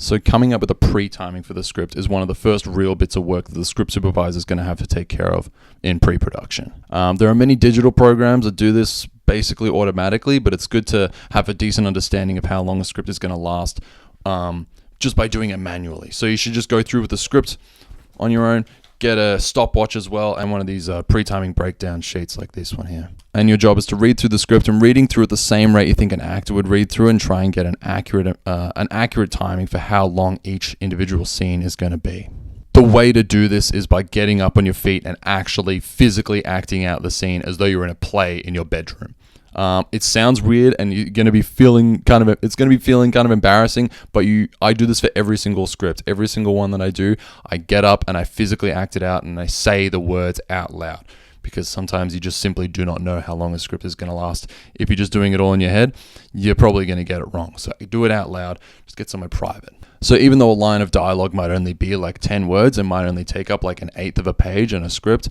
So coming up with a pre-timing for the script is one of the first real bits of work that the script supervisor is going to have to take care of in pre-production. There are many digital programs that do this basically automatically, but it's good to have a decent understanding of how long a script is going to last just by doing it manually. So you should just go through with the script on your own, get a stopwatch as well, and one of these pre-timing breakdown sheets like this one here. And your job is to read through the script and reading through at the same rate you think an actor would read through, and try and get an accurate timing for how long each individual scene is going to be. The way to do this is by getting up on your feet and actually physically acting out the scene as though you're in a play in your bedroom. It sounds weird, and you're going to be feeling kind of embarrassing, but I do this for every single script. Every single one that I do, I get up and I physically act it out and I say the words out loud, because sometimes you just simply do not know how long a script is going to last. If you're just doing it all in your head, you're probably going to get it wrong. So do it out loud, just get somewhere private. So even though a line of dialogue might only be like 10 words, it might only take up like an eighth of a page in a script,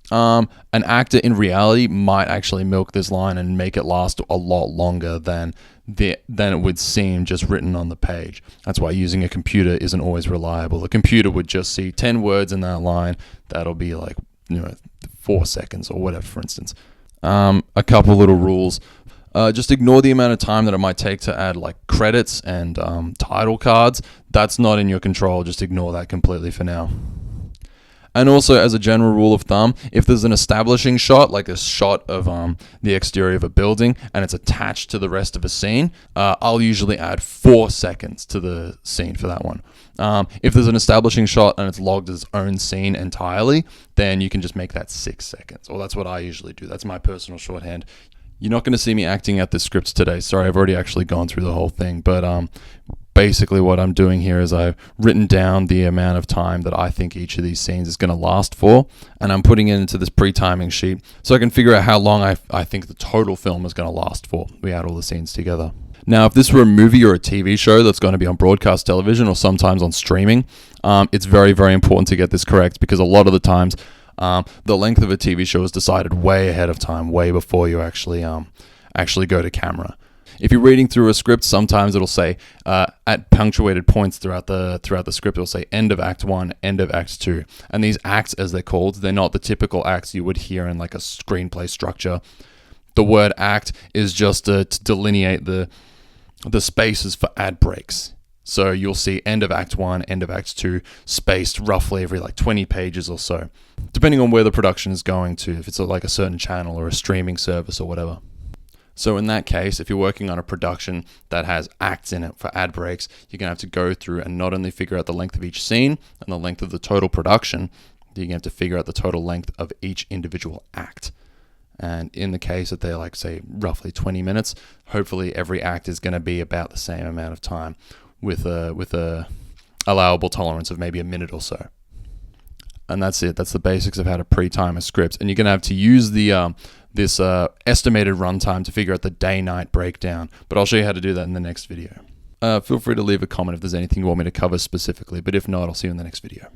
an actor in reality might actually milk this line and make it last a lot longer than it would seem just written on the page. That's why using a computer isn't always reliable. The computer would just see 10 words in that line. That'll be like 4 seconds or whatever, for instance. A couple little rules. Just ignore the amount of time that it might take to add like credits and title cards. That's not in your control. Just ignore that completely for now. And also, as a general rule of thumb, if there's an establishing shot, like a shot of the exterior of a building, and it's attached to the rest of a scene, I'll usually add 4 seconds to the scene for that one. If there's an establishing shot and it's logged as its own scene entirely, then you can just make that 6 seconds. Or that's what I usually do. That's my personal shorthand. You're not going to see me acting out the scripts today. Sorry, I've already actually gone through the whole thing. But basically what I'm doing here is I've written down the amount of time that I think each of these scenes is going to last for, and I'm putting it into this pre-timing sheet so I can figure out how long I think the total film is going to last for. We add all the scenes together. Now, if this were a movie or a TV show that's going to be on broadcast television or sometimes on streaming, it's very, very important to get this correct, because a lot of the times the length of a TV show is decided way ahead of time, way before you actually go to camera. If you're reading through a script, sometimes it'll say at punctuated points throughout the script, it'll say end of Act 1, end of Act 2. And these acts, as they're called, they're not the typical acts you would hear in like a screenplay structure. The word act is just to delineate the spaces for ad breaks. So you'll see end of Act 1, end of Act 2, spaced roughly every like 20 pages or so, depending on where the production is going to, if it's like a certain channel or a streaming service or whatever. So in that case, if you're working on a production that has acts in it for ad breaks, you're going to have to go through and not only figure out the length of each scene and the length of the total production, you're going to have to figure out the total length of each individual act. And in the case that they're like, say, roughly 20 minutes, hopefully every act is going to be about the same amount of time with a allowable tolerance of maybe a minute or so. And that's it. That's the basics of how to pre-time a script. And you're going to have to use the this estimated runtime to figure out the day-night breakdown. But I'll show you how to do that in the next video. Feel free to leave a comment if there's anything you want me to cover specifically. But if not, I'll see you in the next video.